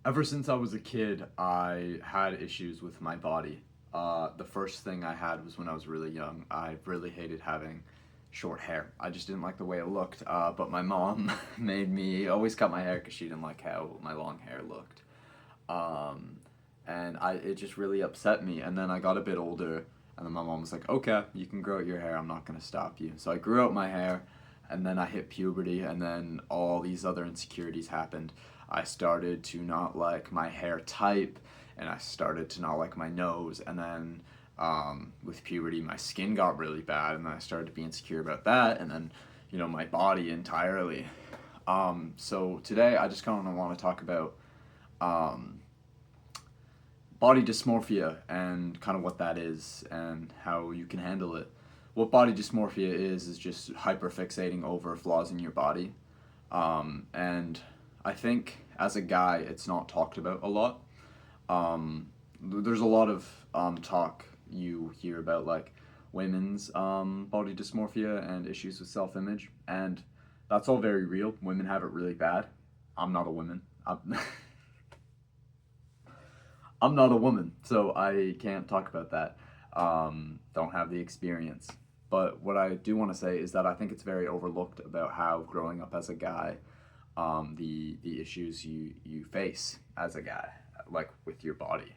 Ever since I was a kid, I had issues with my body. The first thing I had was when I was really young. I really hated having short hair. I just didn't like the way it looked. But my mom made me always cut my hair because she didn't like how my long hair looked. Um, and it just really upset me. And then I got a bit older, and then my mom was like, "Okay, you can grow out your hair. I'm not gonna stop you." So I grew out my hair, and then I hit puberty, and then all these other insecurities happened. I started to not like my hair type, and I started to not like my nose, and then with puberty, my skin got really bad, and then I started to be insecure about that, and then my body entirely. So today, I just kind of want to talk about um, body dysmorphia and kind of what that is and how you can handle it. What body dysmorphia is just hyperfixating over flaws in your body. And I think as a guy, it's not talked about a lot. There's a lot of talk you hear about like women's body dysmorphia and issues with self image. And that's all very real. Women have it really bad. I'm not a woman. I'm not a woman, so I can't talk about that. Don't have the experience. But what I do want to say is that I think it's very overlooked about how growing up as a guy, the issues you face as a guy, like with your body.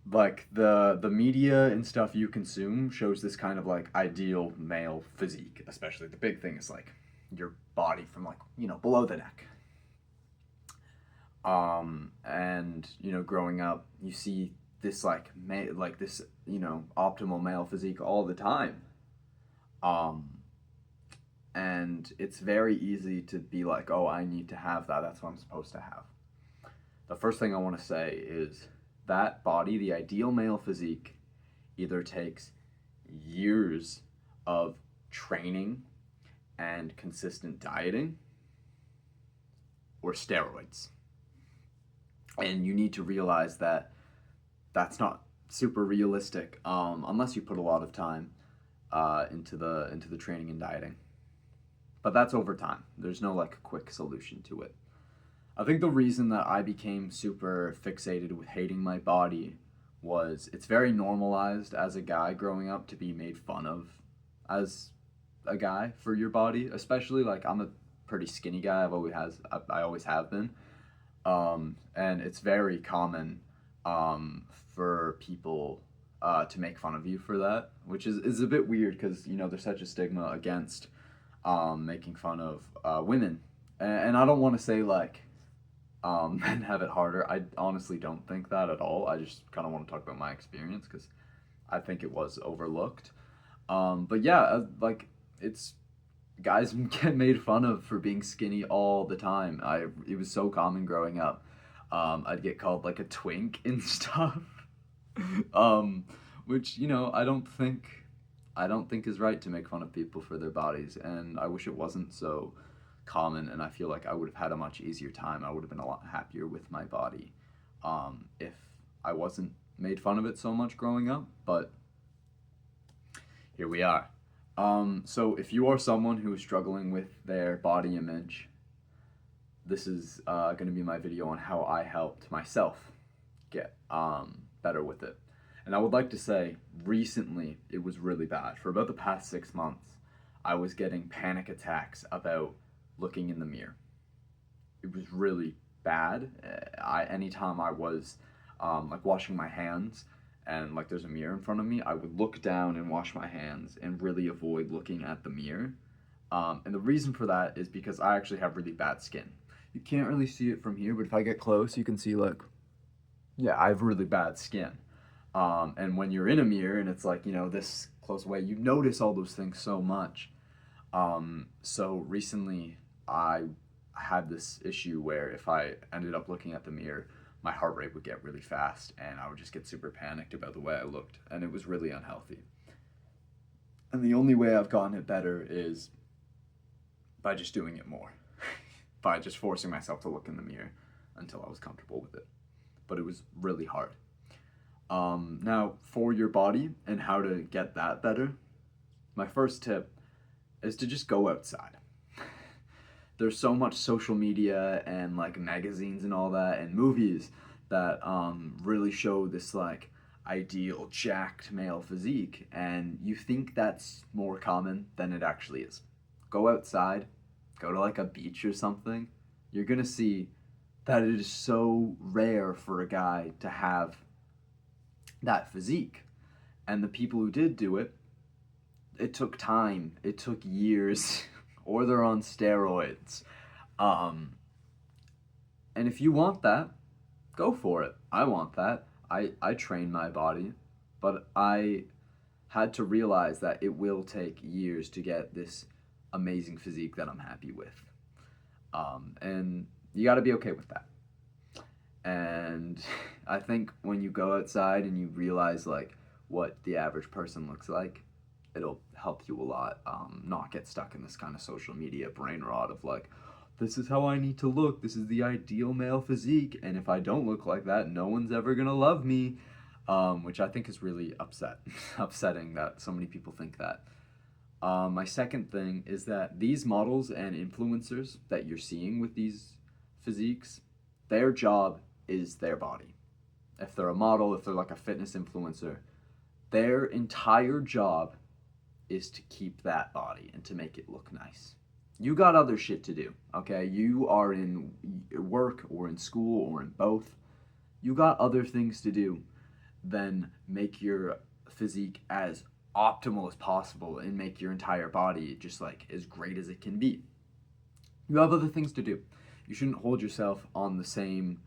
Like the media and stuff you consume shows this kind of like ideal male physique, especially the big thing is like your body from like below the neck. And growing up you see this like this optimal male physique all the time. um and it's very easy to be like, oh, I need to have that, that's what I'm supposed to have. The first thing I want to say is that body, the ideal male physique, either takes years of training and consistent dieting or steroids. And you need to realize that that's not super realistic, unless you put a lot of time into the training and dieting. But that's over time. There's no like quick solution to it. I think the reason that I became super fixated with hating my body was it's very normalized as a guy growing up to be made fun of as a guy for your body, especially like I'm a pretty skinny guy. I always have been. And it's very common for people to make fun of you for that, which is a bit weird because there's such a stigma against making fun of women, and I don't want to say like men have it harder. I honestly don't think that at all. I just kind of want to talk about my experience because I think it was overlooked. But yeah, like it's guys get made fun of for being skinny all the time. It was so common growing up. I'd get called like a twink and stuff, um, which I don't think is right to make fun of people for their bodies, and I wish it wasn't so common. And I feel like I would have had a much easier time. I would have been a lot happier with my body if I wasn't made fun of it so much growing up. But here we are. So if you are someone who is struggling with their body image, this is going to be my video on how I helped myself get better with it. And I would like to say, recently, it was really bad. For about the past 6 months, I was getting panic attacks about looking in the mirror. It was really bad. Anytime I was like washing my hands and like there's a mirror in front of me, I would look down and wash my hands and really avoid looking at the mirror. And the reason for that is because I actually have really bad skin. You can't really see it from here, but if I get close, you can see like, yeah, I have really bad skin. And when you're in a mirror and it's like, this close away, you notice all those things so much. So recently I had this issue where if I ended up looking at the mirror, my heart rate would get really fast and I would just get super panicked about the way I looked, and it was really unhealthy. And the only way I've gotten it better is by just doing it more, by just forcing myself to look in the mirror until I was comfortable with it. But it was really hard. Now, for your body and how to get that better, my first tip is to just go outside. there's so much social media and like magazines and all that and movies that really show this like ideal jacked male physique, and you think that's more common than it actually is. Go outside, go to like a beach or something, you're gonna see that it is so rare for a guy to have that physique. And the people who did do it, it took time, it took years, or they're on steroids. Um, and if you want that, go for it. I want that. I train my body, but I had to realize that it will take years to get this amazing physique that I'm happy with. And you got to be okay with that. And I think when you go outside and you realize like what the average person looks like, it'll help you a lot. Not get stuck in this kind of social media brain rot of like, this is how I need to look. This is the ideal male physique, and if I don't look like that, no one's ever gonna love me. Which I think is really upsetting that so many people think that. My second thing is that these models and influencers that you're seeing with these physiques, their job is their body. If they're a model, if they're like a fitness influencer, their entire job is to keep that body and to make it look nice. You got other shit to do, okay? You are in work or in school or in both. You got other things to do than make your physique as optimal as possible and make your entire body just like as great as it can be. You have other things to do. You shouldn't hold yourself on the same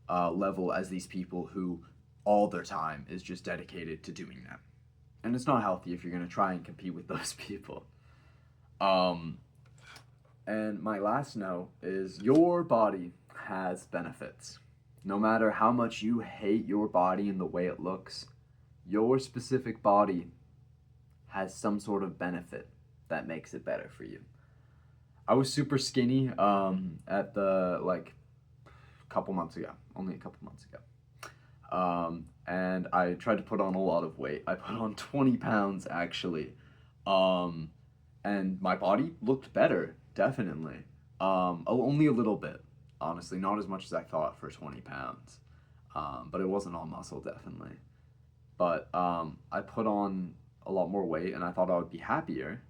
level as these people who all their time is just dedicated to doing that. And it's not healthy if you're going to try and compete with those people. And my last note is your body has benefits. No matter how much you hate your body and the way it looks, your specific body has some sort of benefit that makes it better for you. I was super skinny at the like couple months ago, only a couple months ago. And I tried to put on a lot of weight. I put on 20 pounds actually. And my body looked better, definitely. Only a little bit, honestly, not as much as I thought for 20 pounds. But it wasn't all muscle, definitely. But I put on a lot more weight and I thought I would be happier.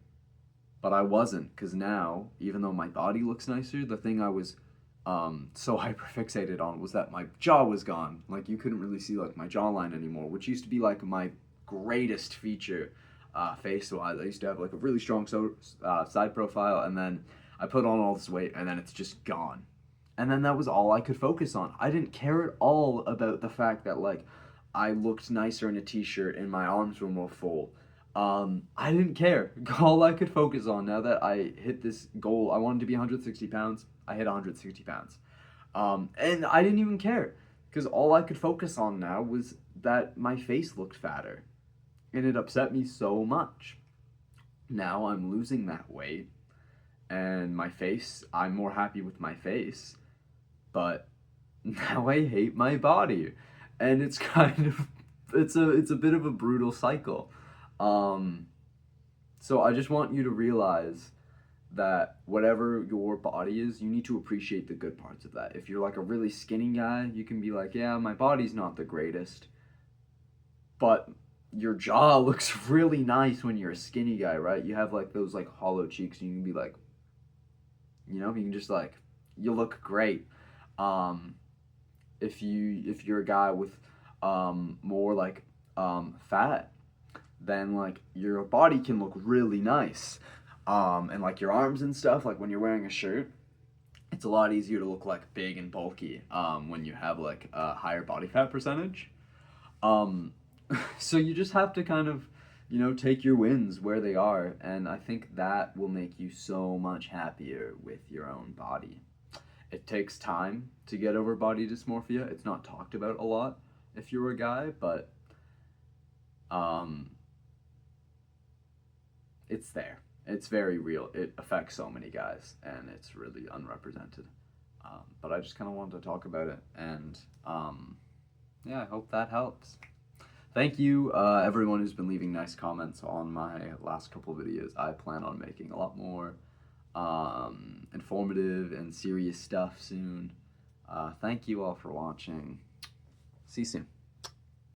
But I wasn't, because now, even though my body looks nicer, the thing I was so hyperfixated on was that my jaw was gone. Like, you couldn't really see like my jawline anymore, which used to be like my greatest feature face-wise. I used to have like a really strong side profile, and then I put on all this weight and then it's just gone. And then that was all I could focus on. I didn't care at all about the fact that like I looked nicer in a t-shirt and my arms were more full. I didn't care. All I could focus on now that I hit this goal, I wanted to be 160 pounds. I hit 160 pounds. And I didn't even care, because all I could focus on now was that my face looked fatter. And it upset me so much. Now I'm losing that weight, and my face, I'm more happy with my face, but now I hate my body. And it's kind of, it's a bit of a brutal cycle. So I just want you to realize that whatever your body is, you need to appreciate the good parts of that. If you're like a really skinny guy, you can be like, yeah, my body's not the greatest, but your jaw looks really nice when you're a skinny guy, right? You have like those like hollow cheeks, and you can be like, you can just like, you look great. If you're a guy with more like fat, then like your body can look really nice. And like your arms and stuff, like when you're wearing a shirt, it's a lot easier to look like big and bulky when you have like a higher body fat percentage. So you just have to kind of, take your wins where they are, and I think that will make you so much happier with your own body. It takes time to get over body dysmorphia. It's not talked about a lot if you're a guy, but it's there. It's very real. It affects so many guys, and it's really unrepresented. But I just kind of wanted to talk about it, and yeah, I hope that helps. Thank you, everyone who's been leaving nice comments on my last couple videos. I plan on making a lot more informative and serious stuff soon. Thank you all for watching. See you soon.